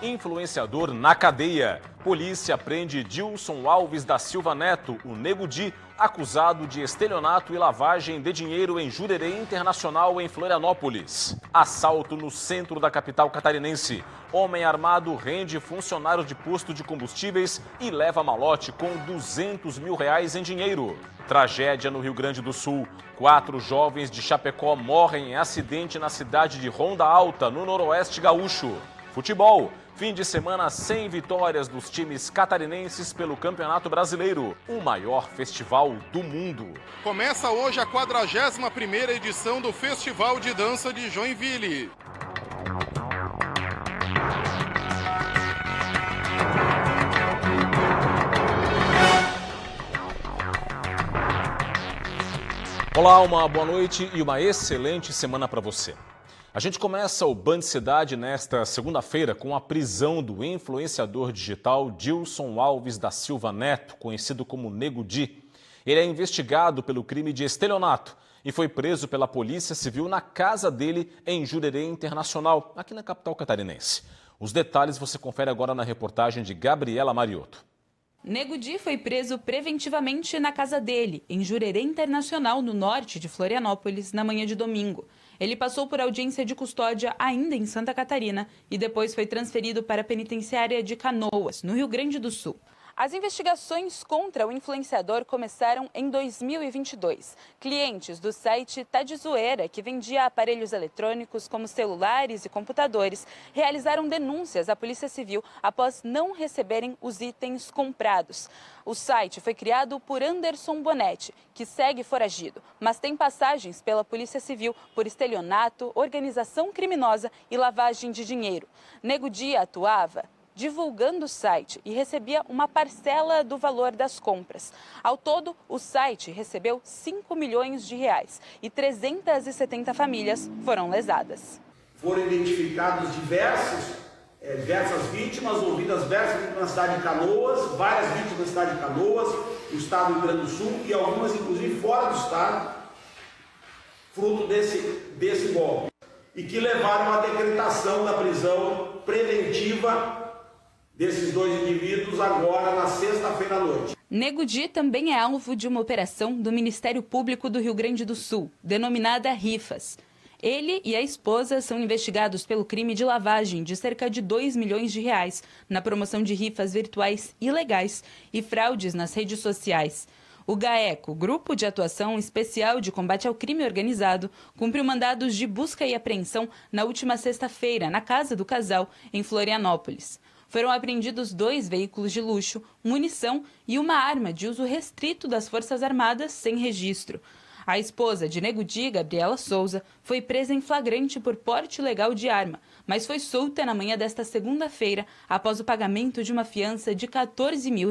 Influenciador na cadeia. Polícia prende Dilson Alves da Silva Neto, o Nego Di, acusado de estelionato e lavagem de dinheiro em Jurerê Internacional, em Florianópolis. Assalto no centro da capital catarinense. Homem armado rende funcionário de posto de combustíveis e leva malote com R$200 mil em dinheiro. Tragédia no Rio Grande do Sul. 4 jovens de Chapecó morrem em acidente na cidade de Ronda Alta, no noroeste gaúcho. Futebol. Fim de semana sem vitórias dos times catarinenses pelo Campeonato Brasileiro, o maior festival do mundo. Começa hoje a 41ª edição do Festival de Dança de Joinville. Olá, uma boa noite e uma excelente semana para você. A gente começa o Band Cidade nesta segunda-feira com a prisão do influenciador digital Dilson Alves da Silva Neto, conhecido como Nego Di. Ele é investigado pelo crime de estelionato e foi preso pela Polícia Civil na casa dele em Jurerê Internacional, aqui na capital catarinense. Os detalhes você confere agora na reportagem de Gabriela Mariotto. Nego Di foi preso preventivamente na casa dele, em Jurerê Internacional, no norte de Florianópolis, na manhã de domingo. Ele passou por audiência de custódia ainda em Santa Catarina e depois foi transferido para a penitenciária de Canoas, no Rio Grande do Sul. As investigações contra o influenciador começaram em 2022. Clientes do site Tá de Zoeira, que vendia aparelhos eletrônicos como celulares e computadores, realizaram denúncias à Polícia Civil após não receberem os itens comprados. O site foi criado por Anderson Bonetti, que segue foragido, mas tem passagens pela Polícia Civil por estelionato, organização criminosa e lavagem de dinheiro. Nego Di atuava divulgando o site e recebia uma parcela do valor das compras. Ao todo, o site recebeu R$5 milhões e 370 famílias foram lesadas. Foram identificados diversas vítimas, ouvidas diversas vítimas na cidade de Canoas, várias vítimas na cidade de Canoas, no estado do Rio Grande do Sul e algumas inclusive fora do estado, fruto desse golpe. E que levaram à decretação da prisão preventiva desses 2 indivíduos agora na sexta-feira à noite. Nego Di também é alvo de uma operação do Ministério Público do Rio Grande do Sul, denominada Rifas. Ele e a esposa são investigados pelo crime de lavagem de cerca de R$2 milhões na promoção de rifas virtuais ilegais e fraudes nas redes sociais. O GAECO, Grupo de Atuação Especial de Combate ao Crime Organizado, cumpriu mandados de busca e apreensão na última sexta-feira, na casa do casal, em Florianópolis. Foram apreendidos 2 veículos de luxo, munição e uma arma de uso restrito das Forças Armadas sem registro. A esposa de Nego Di, Gabriela Souza, foi presa em flagrante por porte ilegal de arma, mas foi solta na manhã desta segunda-feira após o pagamento de uma fiança de R$14 mil.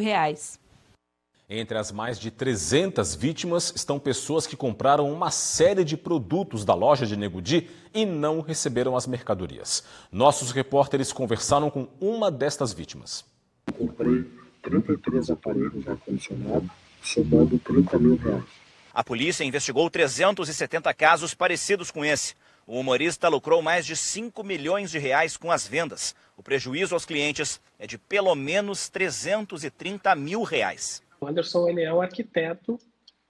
Entre as mais de 300 vítimas estão pessoas que compraram uma série de produtos da loja de Nego Di e não receberam as mercadorias. Nossos repórteres conversaram com uma destas vítimas. Comprei 33 aparelhos ar-condicionado, somando R$30 mil. A polícia investigou 370 casos parecidos com esse. O humorista lucrou mais de R$5 milhões com as vendas. O prejuízo aos clientes é de pelo menos R$330 mil. O Anderson ele é um arquiteto,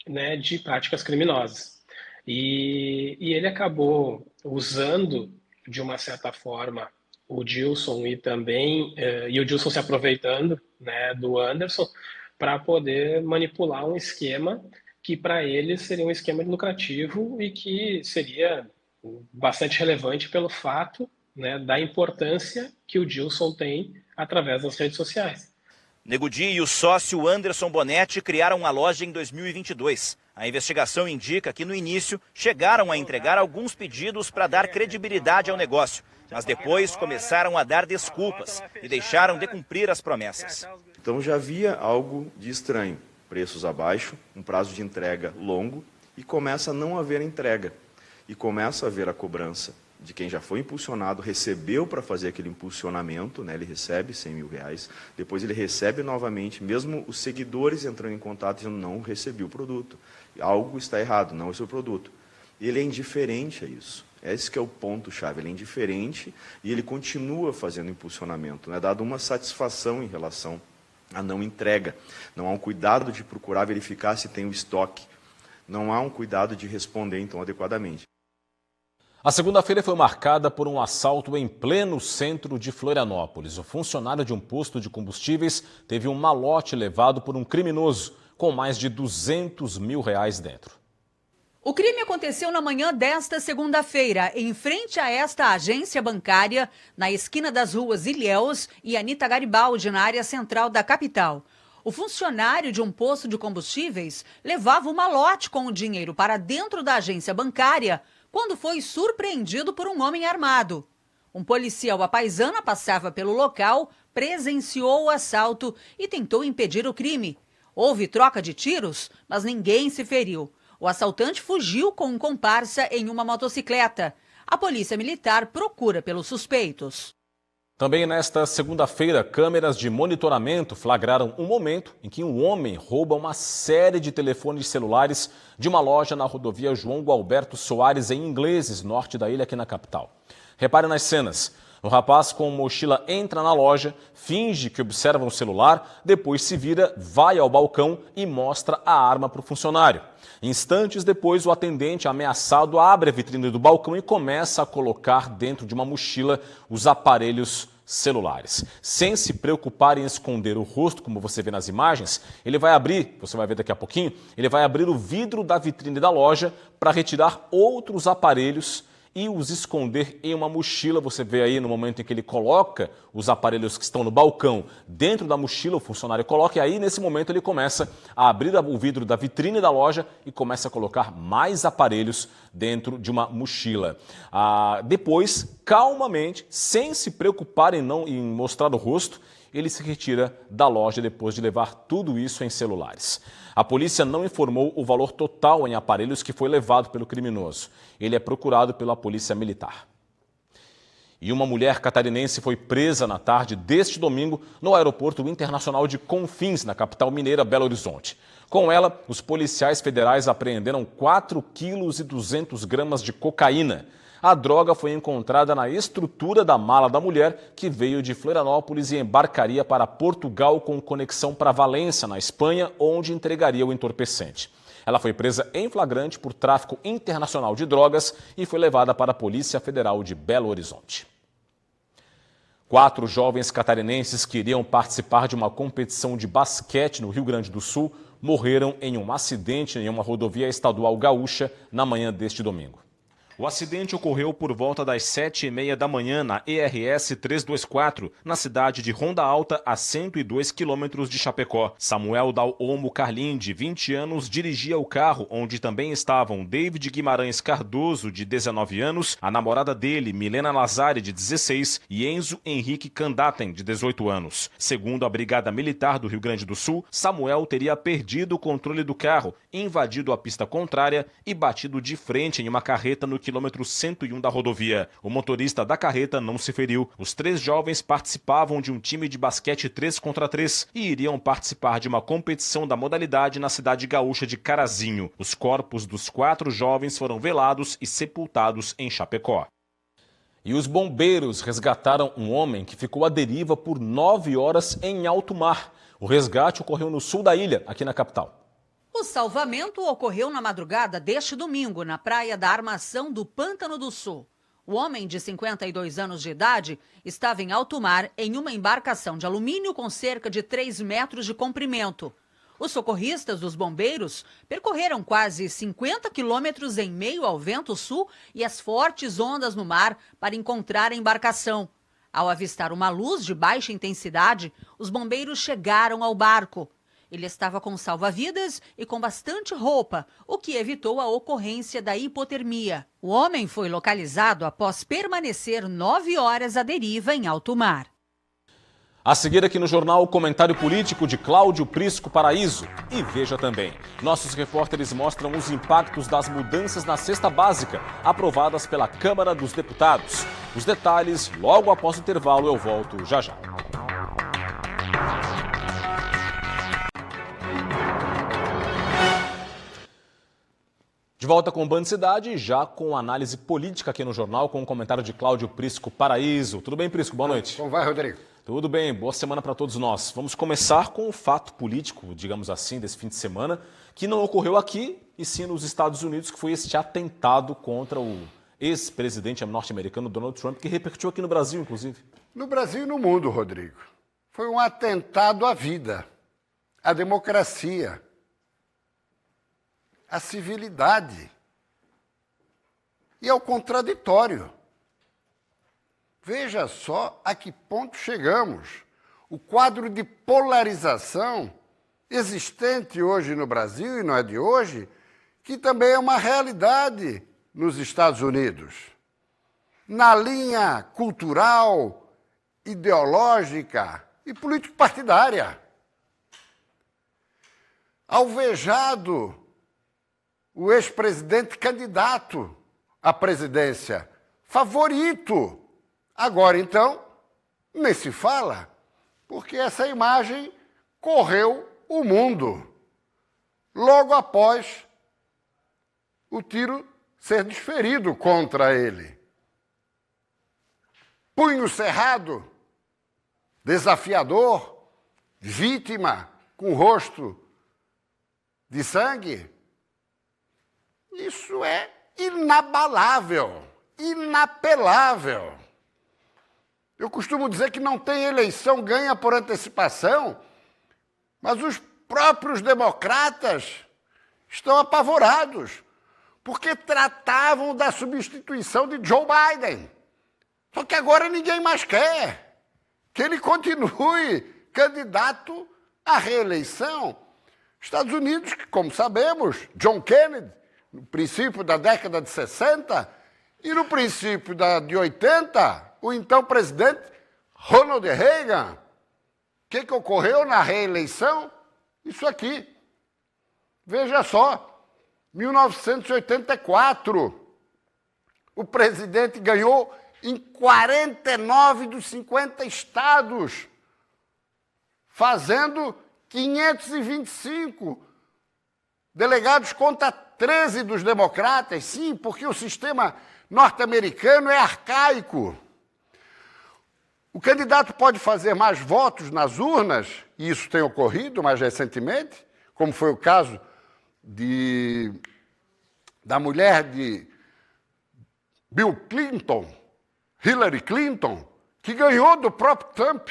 né, de práticas criminosas e ele acabou usando de uma certa forma o Dilson e o Dilson se aproveitando, né, do Anderson para poder manipular um esquema que para ele seria um esquema lucrativo e que seria bastante relevante pelo fato, né, da importância que o Dilson tem através das redes sociais. Nego Di e o sócio Anderson Bonetti criaram uma loja em 2022. A investigação indica que no início chegaram a entregar alguns pedidos para dar credibilidade ao negócio, mas depois começaram a dar desculpas e deixaram de cumprir as promessas. Então já havia algo de estranho, preços abaixo, um prazo de entrega longo e começa a não haver entrega e começa a haver a cobrança de quem já foi impulsionado, recebeu para fazer aquele impulsionamento, né? Ele recebe R$100 mil, depois ele recebe novamente, mesmo os seguidores entrando em contato dizendo não recebi o produto, algo está errado, não é o seu produto. Ele é indiferente a isso. Esse que é o ponto-chave, ele é indiferente e ele continua fazendo impulsionamento, né? Dado uma satisfação em relação à não entrega. Não há um cuidado de procurar verificar se tem o estoque. Não há um cuidado de responder, então, adequadamente. A segunda-feira foi marcada por um assalto em pleno centro de Florianópolis. O funcionário de um posto de combustíveis teve um malote levado por um criminoso com mais de R$200 mil dentro. O crime aconteceu na manhã desta segunda-feira, em frente a esta agência bancária, na esquina das ruas Ilhéus e Anita Garibaldi, na área central da capital. O funcionário de um posto de combustíveis levava o malote com o dinheiro para dentro da agência bancária quando foi surpreendido por um homem armado. Um policial à paisana passava pelo local, presenciou o assalto e tentou impedir o crime. Houve troca de tiros, mas ninguém se feriu. O assaltante fugiu com um comparsa em uma motocicleta. A polícia militar procura pelos suspeitos. Também nesta segunda-feira, câmeras de monitoramento flagraram um momento em que um homem rouba uma série de telefones celulares de uma loja na rodovia João Gualberto Soares, em Ingleses, norte da ilha, aqui na capital. Repare nas cenas. O rapaz com mochila entra na loja, finge que observa um celular, depois se vira, vai ao balcão e mostra a arma para o funcionário. Instantes depois, o atendente ameaçado abre a vitrine do balcão e começa a colocar dentro de uma mochila os aparelhos celulares. Sem se preocupar em esconder o rosto, como você vê nas imagens, ele vai abrir, você vai ver daqui a pouquinho, ele vai abrir o vidro da vitrine da loja para retirar outros aparelhos e os esconder em uma mochila. Você vê aí no momento em que ele coloca os aparelhos que estão no balcão dentro da mochila, o funcionário coloca, e aí nesse momento ele começa a abrir o vidro da vitrine da loja e começa a colocar mais aparelhos dentro de uma mochila. Depois, calmamente, sem se preocupar em mostrar o rosto, ele se retira da loja depois de levar tudo isso em celulares. A polícia não informou o valor total em aparelhos que foi levado pelo criminoso. Ele é procurado pela polícia militar. E uma mulher catarinense foi presa na tarde deste domingo no aeroporto internacional de Confins, na capital mineira, Belo Horizonte. Com ela, os policiais federais apreenderam 4,2 kg de cocaína. A droga foi encontrada na estrutura da mala da mulher, que veio de Florianópolis e embarcaria para Portugal com conexão para Valência, na Espanha, onde entregaria o entorpecente. Ela foi presa em flagrante por tráfico internacional de drogas e foi levada para a Polícia Federal de Belo Horizonte. 4 jovens catarinenses que iriam participar de uma competição de basquete no Rio Grande do Sul morreram em um acidente em uma rodovia estadual gaúcha na manhã deste domingo. O acidente ocorreu por volta das 7h30 da manhã na ERS 324, na cidade de Ronda Alta, a 102 quilômetros de Chapecó. Samuel Dal Olmo Carlim, de 20 anos, dirigia o carro, onde também estavam David Guimarães Cardoso, de 19 anos, a namorada dele, Milena Lazari, de 16, e Enzo Henrique Candaten, de 18 anos. Segundo a Brigada Militar do Rio Grande do Sul, Samuel teria perdido o controle do carro, invadido a pista contrária e batido de frente em uma carreta no quilômetro 101 da rodovia. O motorista da carreta não se feriu. Os 3 jovens participavam de um time de basquete 3 contra 3 e iriam participar de uma competição da modalidade na cidade gaúcha de Carazinho. Os corpos dos 4 jovens foram velados e sepultados em Chapecó. E os bombeiros resgataram um homem que ficou à deriva por 9 horas em alto mar. O resgate ocorreu no sul da ilha, aqui na capital. O salvamento ocorreu na madrugada deste domingo, na praia da Armação do Pântano do Sul. O homem, de 52 anos de idade, estava em alto mar em uma embarcação de alumínio com cerca de 3 metros de comprimento. Os socorristas dos bombeiros percorreram quase 50 quilômetros em meio ao vento sul e as fortes ondas no mar para encontrar a embarcação. Ao avistar uma luz de baixa intensidade, os bombeiros chegaram ao barco. Ele estava com salva-vidas e com bastante roupa, o que evitou a ocorrência da hipotermia. O homem foi localizado após permanecer 9 horas à deriva em alto mar. A seguir aqui no jornal, o comentário político de Cláudio Prisco Paraíso. E veja também, nossos repórteres mostram os impactos das mudanças na cesta básica, aprovadas pela Câmara dos Deputados. Os detalhes, logo após o intervalo, eu volto já já. De volta com o Band Cidade, já com análise política aqui no jornal, com o comentário de Cláudio Prisco Paraíso. Tudo bem, Prisco? Boa noite. Como vai, Rodrigo? Tudo bem, boa semana para todos nós. Vamos começar com o fato político, digamos assim, desse fim de semana, que não ocorreu aqui, e sim nos Estados Unidos, que foi este atentado contra o ex-presidente norte-americano Donald Trump, que repercutiu aqui no Brasil, inclusive. No Brasil e no mundo, Rodrigo. Foi um atentado à vida, à democracia, à civilidade e ao contraditório. Veja só a que ponto chegamos. O quadro de polarização existente hoje no Brasil, e não é de hoje, que também é uma realidade nos Estados Unidos. Na linha cultural, ideológica e político-partidária. Alvejado o ex-presidente candidato à presidência, favorito. Agora, então, nem se fala, porque essa imagem correu o mundo logo após o tiro ser desferido contra ele. Punho cerrado, desafiador, vítima com rosto de sangue. Isso é inabalável, inapelável. Eu costumo dizer que não tem eleição ganha por antecipação, mas os próprios democratas estão apavorados, porque tratavam da substituição de Joe Biden. Só que agora ninguém mais quer que ele continue candidato à reeleição. Estados Unidos, que, como sabemos, John Kennedy, no princípio da década de 60 e no princípio de 80, o então presidente Ronald Reagan. O que ocorreu na reeleição? Isso aqui. Veja só, 1984, o presidente ganhou em 49 dos 50 estados, fazendo 525 delegados contra 13 dos democratas. Sim, porque o sistema norte-americano é arcaico. O candidato pode fazer mais votos nas urnas, e isso tem ocorrido mais recentemente, como foi o caso da mulher de Bill Clinton, Hillary Clinton, que ganhou do próprio Trump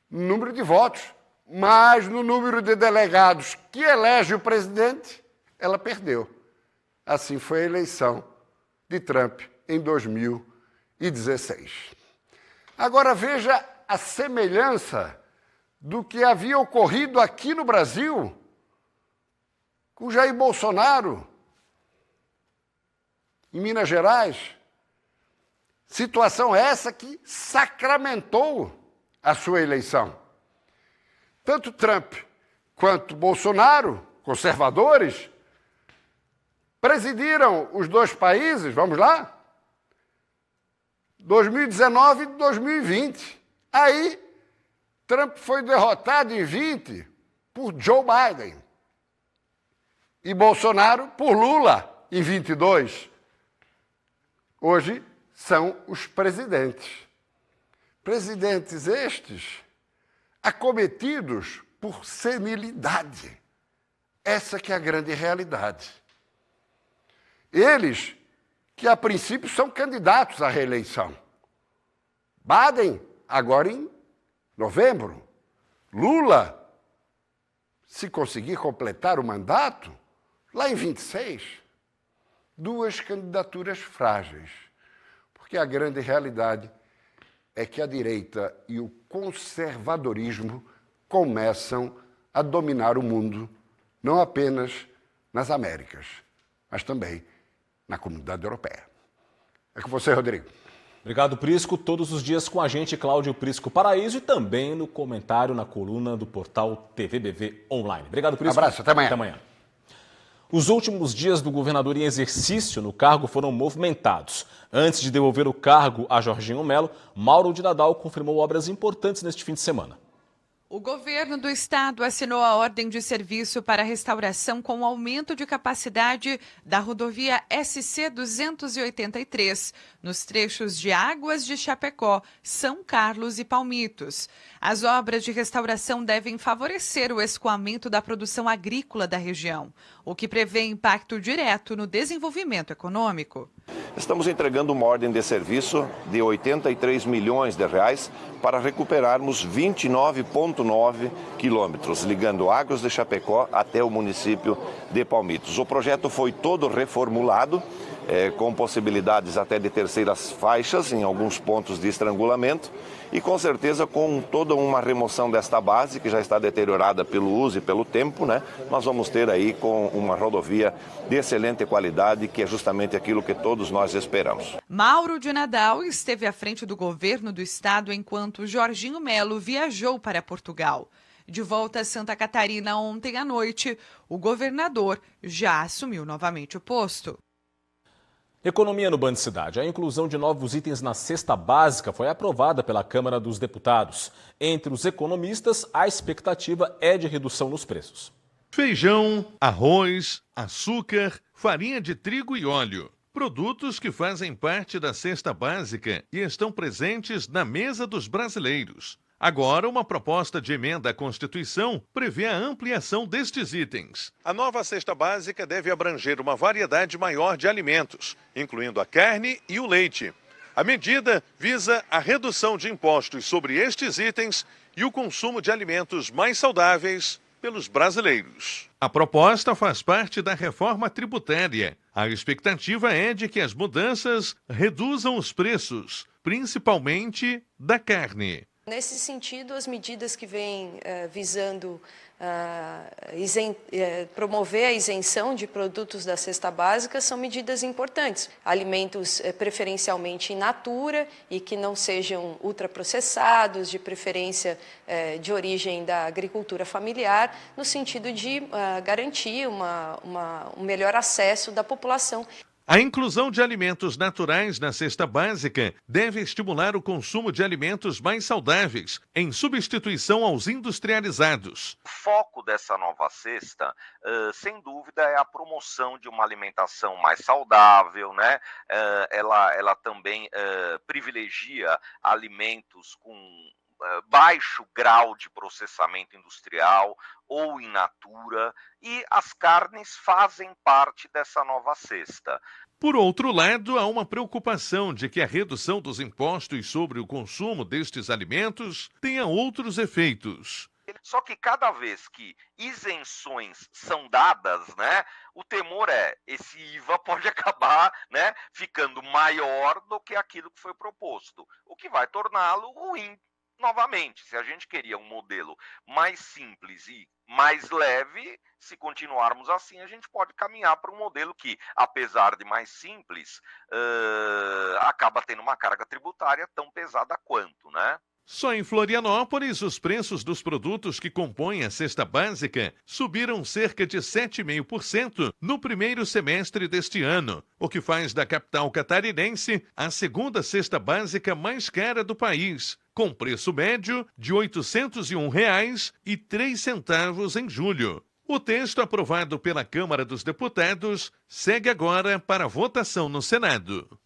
no número de votos, mas no número de delegados que elege o presidente, ela perdeu. Assim foi a eleição de Trump em 2016. Agora veja a semelhança do que havia ocorrido aqui no Brasil com Jair Bolsonaro, em Minas Gerais. Situação essa que sacramentou a sua eleição. Tanto Trump quanto Bolsonaro, conservadores, presidiram os dois países, vamos lá, 2019 e 2020. Aí, Trump foi derrotado em 20 por Joe Biden e Bolsonaro por Lula em 22. Hoje são os presidentes. Presidentes estes acometidos por senilidade. Essa que é a grande realidade. Eles que a princípio são candidatos à reeleição. Biden, agora em novembro. Lula, se conseguir completar o mandato, lá em 26. Duas candidaturas frágeis. Porque a grande realidade é que a direita e o conservadorismo começam a dominar o mundo, não apenas nas Américas, mas também na comunidade europeia. É com você, Rodrigo. Obrigado, Prisco. Todos os dias com a gente, Cláudio Prisco Paraíso, e também no comentário na coluna do portal TVBV Online. Obrigado, Prisco. Abraço, até amanhã. Até amanhã. Os últimos dias do governador em exercício no cargo foram movimentados. Antes de devolver o cargo a Jorginho Melo, Mauro de Nadal confirmou obras importantes neste fim de semana. O governo do estado assinou a ordem de serviço para restauração com aumento de capacidade da rodovia SC 283, nos trechos de Águas de Chapecó, São Carlos e Palmitos. As obras de restauração devem favorecer o escoamento da produção agrícola da região, o que prevê impacto direto no desenvolvimento econômico. Estamos entregando uma ordem de serviço de R$ 83 milhões para recuperarmos 29,9 quilômetros, ligando Águas de Chapecó até o município de Palmitos. O projeto foi todo reformulado, com possibilidades até de terceiras faixas em alguns pontos de estrangulamento e com certeza com toda uma remoção desta base que já está deteriorada pelo uso e pelo tempo, né? Nós vamos ter aí com uma rodovia de excelente qualidade, que é justamente aquilo que todos nós esperamos. Mauro de Nadal esteve à frente do governo do estado enquanto Jorginho Melo viajou para Portugal. De volta a Santa Catarina ontem à noite, o governador já assumiu novamente o posto. Economia no Band Cidade. A inclusão de novos itens na cesta básica foi aprovada pela Câmara dos Deputados. Entre os economistas, a expectativa é de redução nos preços. Feijão, arroz, açúcar, farinha de trigo e óleo. Produtos que fazem parte da cesta básica e estão presentes na mesa dos brasileiros. Agora, uma proposta de emenda à Constituição prevê a ampliação destes itens. A nova cesta básica deve abranger uma variedade maior de alimentos, incluindo a carne e o leite. A medida visa a redução de impostos sobre estes itens e o consumo de alimentos mais saudáveis pelos brasileiros. A proposta faz parte da reforma tributária. A expectativa é de que as mudanças reduzam os preços, principalmente da carne. Nesse sentido, as medidas que vêm visando promover a isenção de produtos da cesta básica são medidas importantes. Alimentos preferencialmente in natura e que não sejam ultraprocessados, de preferência de origem da agricultura familiar, no sentido de garantir um melhor acesso da população. A inclusão de alimentos naturais na cesta básica deve estimular o consumo de alimentos mais saudáveis, em substituição aos industrializados. O foco dessa nova cesta, sem dúvida, é a promoção de uma alimentação mais saudável, né? Ela também privilegia alimentos com baixo grau de processamento industrial ou in natura, e as carnes fazem parte dessa nova cesta. Por outro lado, há uma preocupação de que a redução dos impostos sobre o consumo destes alimentos tenha outros efeitos. Só que cada vez que isenções são dadas, né, o temor é esse IVA pode acabar, né, ficando maior do que aquilo que foi proposto, o que vai torná-lo ruim. Novamente, se a gente queria um modelo mais simples e mais leve, se continuarmos assim, a gente pode caminhar para um modelo que, apesar de mais simples, acaba tendo uma carga tributária tão pesada quanto, né? Só em Florianópolis, os preços dos produtos que compõem a cesta básica subiram cerca de 7,5% no primeiro semestre deste ano, o que faz da capital catarinense a segunda cesta básica mais cara do país, com preço médio de R$ 801,03 em julho. O texto aprovado pela Câmara dos Deputados segue agora para votação no Senado.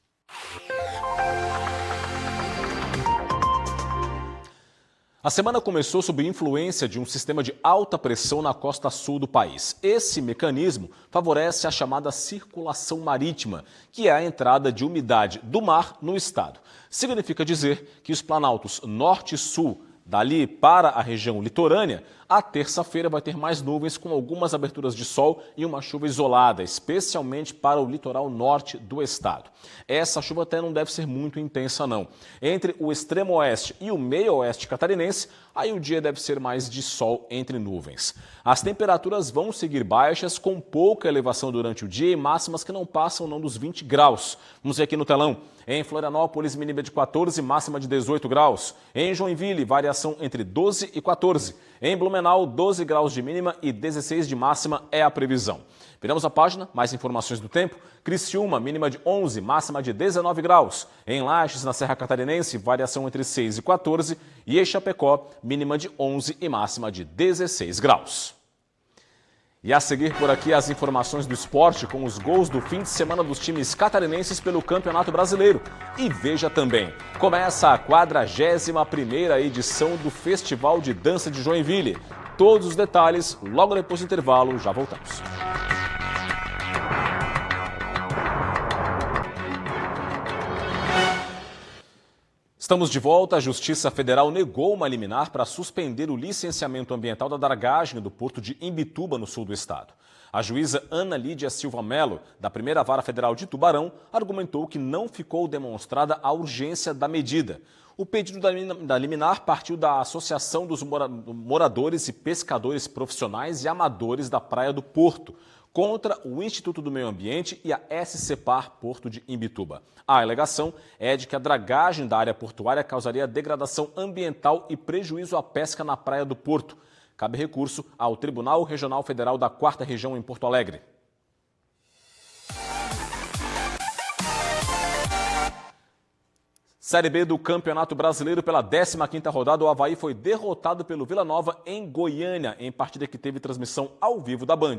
A semana começou sob influência de um sistema de alta pressão na costa sul do país. Esse mecanismo favorece a chamada circulação marítima, que é a entrada de umidade do mar no estado. Significa dizer que os planaltos norte e sul, dali para a região litorânea, a terça-feira vai ter mais nuvens com algumas aberturas de sol e uma chuva isolada, especialmente para o litoral norte do estado. Essa chuva até não deve ser muito intensa, não. Entre o extremo oeste e o meio oeste catarinense, aí o dia deve ser mais de sol entre nuvens. As temperaturas vão seguir baixas, com pouca elevação durante o dia e máximas que não passam dos 20 graus. Vamos ver aqui no telão. Em Florianópolis, mínima de 14, máxima de 18 graus. Em Joinville, variação entre 12 e 14. Em Blumenau, 12 graus de mínima e 16 de máxima é a previsão. Viramos a página, mais informações do tempo. Criciúma, mínima de 11, máxima de 19 graus. Em Lages, na Serra Catarinense, variação entre 6 e 14. E em Chapecó, mínima de 11 e máxima de 16 graus. E a seguir por aqui as informações do esporte com os gols do fim de semana dos times catarinenses pelo Campeonato Brasileiro. E veja também, começa a 41ª edição do Festival de Dança de Joinville. Todos os detalhes logo depois do intervalo, já voltamos. Estamos de volta. A Justiça Federal negou uma liminar para suspender o licenciamento ambiental da dragagem do porto de Imbituba, no sul do estado. A juíza Ana Lídia Silva Melo, da Primeira Vara Federal de Tubarão, argumentou que não ficou demonstrada a urgência da medida. O pedido da liminar partiu da Associação dos Moradores e Pescadores Profissionais e Amadores da Praia do Porto, contra o Instituto do Meio Ambiente e a SCPAR Porto de Imbituba. A alegação é de que a dragagem da área portuária causaria degradação ambiental e prejuízo à pesca na Praia do Porto. Cabe recurso ao Tribunal Regional Federal da 4ª Região em Porto Alegre. Série B do Campeonato Brasileiro pela 15ª rodada, o Avaí foi derrotado pelo Vila Nova em Goiânia, em partida que teve transmissão ao vivo da Band.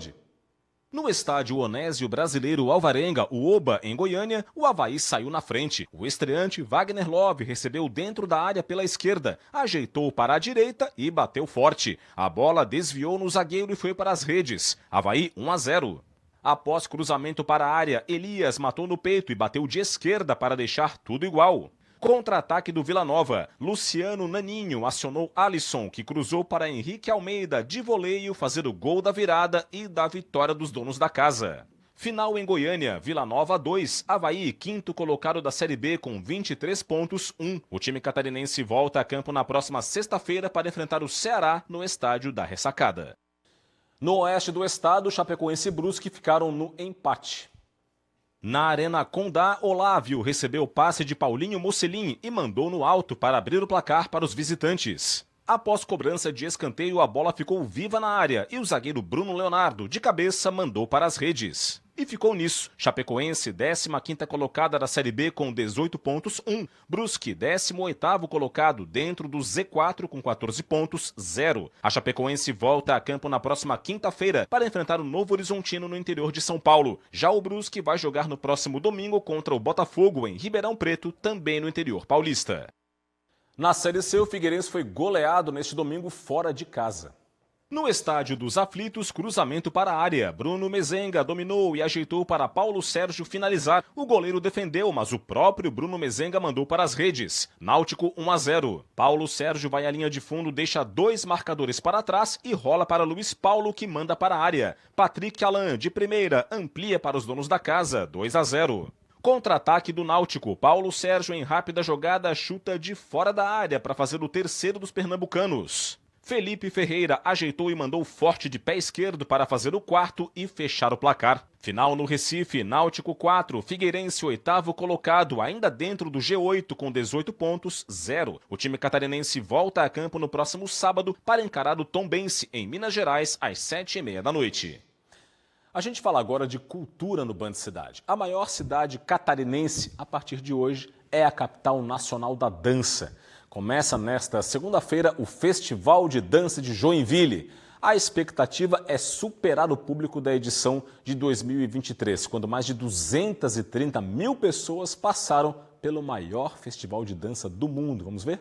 No estádio Onésio Brasileiro Alvarenga, o Oba, em Goiânia, o Avaí saiu na frente. O estreante Wagner Love recebeu dentro da área pela esquerda, ajeitou para a direita e bateu forte. A bola desviou no zagueiro e foi para as redes. Avaí 1-0. Após cruzamento para a área, Elias matou no peito e bateu de esquerda para deixar tudo igual. Contra-ataque do Vila Nova, Luciano Naninho acionou Alisson, que cruzou para Henrique Almeida de voleio fazer o gol da virada e da vitória dos donos da casa. Final em Goiânia, Vila Nova 2, Avaí, 5º colocado da Série B com 23 pontos, 1. O time catarinense volta a campo na próxima sexta-feira para enfrentar o Ceará no estádio da Ressacada. No oeste do estado, Chapecoense e Brusque ficaram no empate. Na Arena Condá, Olávio recebeu passe de Paulinho Mocelin e mandou no alto para abrir o placar para os visitantes. Após cobrança de escanteio, a bola ficou viva na área e o zagueiro Bruno Leonardo, de cabeça, mandou para as redes. E ficou nisso. Chapecoense, 15ª colocada da Série B com 18 pontos, 1. Brusque, 18º colocado dentro do Z4 com 14 pontos, 0. A Chapecoense volta a campo na próxima quinta-feira para enfrentar o Novo Horizontino no interior de São Paulo. Já o Brusque vai jogar no próximo domingo contra o Botafogo em Ribeirão Preto, também no interior paulista. Na Série C, o Figueirense foi goleado neste domingo fora de casa. No estádio dos Aflitos, cruzamento para a área. Bruno Mezenga dominou e ajeitou para Paulo Sérgio finalizar. O goleiro defendeu, mas o próprio Bruno Mezenga mandou para as redes. Náutico 1-0. Paulo Sérgio vai à linha de fundo, deixa 2 marcadores para trás e rola para Luiz Paulo, que manda para a área. Patrick Alain, de primeira, amplia para os donos da casa, 2-0. Contra-ataque do Náutico. Paulo Sérgio, em rápida jogada, chuta de fora da área para fazer o terceiro dos pernambucanos. Felipe Ferreira ajeitou e mandou forte de pé esquerdo para fazer o 4º e fechar o placar. Final no Recife, Náutico 4, Figueirense 8º colocado, ainda dentro do G8 com 18 pontos, 0. O time catarinense volta a campo no próximo sábado para encarar o Tombense em Minas Gerais às 7h30 da noite. A gente fala agora de cultura no Band Cidade. A maior cidade catarinense, a partir de hoje, é a capital nacional da dança. Começa nesta segunda-feira o Festival de Dança de Joinville. A expectativa é superar o público da edição de 2023, quando mais de 230 mil pessoas passaram pelo maior festival de dança do mundo. Vamos ver?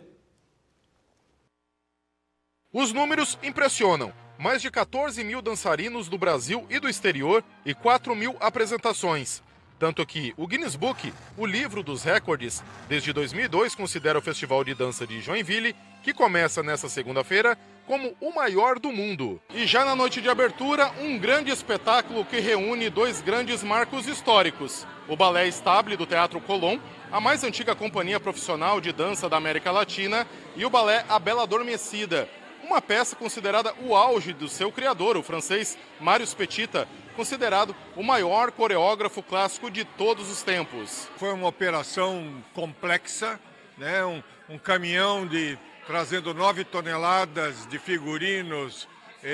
Os números impressionam. Mais de 14 mil dançarinos do Brasil e do exterior e 4 mil apresentações. Tanto que o Guinness Book, o livro dos recordes, desde 2002 considera o Festival de Dança de Joinville, que começa nesta segunda-feira, como o maior do mundo. E já na noite de abertura, um grande espetáculo que reúne 2 grandes marcos históricos. O Balé Estable do Teatro Colón, a mais antiga companhia profissional de dança da América Latina, e o Balé A Bela Adormecida, uma peça considerada o auge do seu criador, o francês Marius Petitta, considerado o maior coreógrafo clássico de todos os tempos. Foi uma operação complexa, né? Um caminhão trazendo 9 toneladas de figurinos,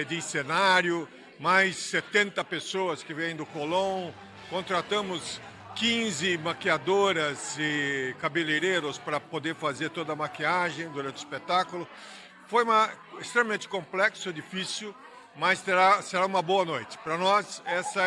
de cenário, mais 70 pessoas que vêm do Colón. Contratamos 15 maquiadoras e cabeleireiros para poder fazer toda a maquiagem durante o espetáculo. Foi extremamente complexo, difícil, mas será uma boa noite. Para nós, essa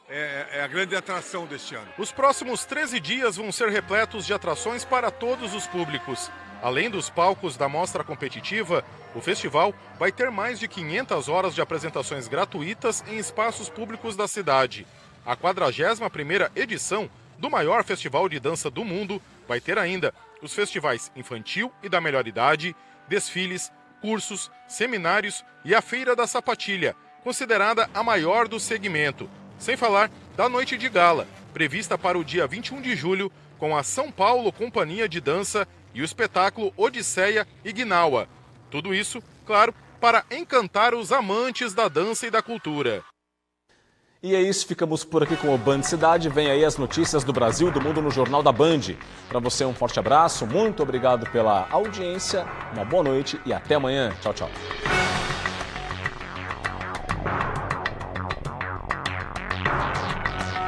é a grande atração deste ano. Os próximos 13 dias vão ser repletos de atrações para todos os públicos. Além dos palcos da mostra competitiva, o festival vai ter mais de 500 horas de apresentações gratuitas em espaços públicos da cidade. A 41ª edição do maior festival de dança do mundo vai ter ainda os festivais infantil e da melhor idade, desfiles, cursos, seminários e a Feira da Sapatilha, considerada a maior do segmento. Sem falar da noite de gala, prevista para o dia 21 de julho, com a São Paulo Companhia de Dança e o espetáculo Odisseia e Gnawa. Tudo isso, claro, para encantar os amantes da dança e da cultura. E é isso, ficamos por aqui com o Band Cidade. Vem aí as notícias do Brasil e do mundo no Jornal da Band. Para você um forte abraço, muito obrigado pela audiência, uma boa noite e até amanhã. Tchau, tchau.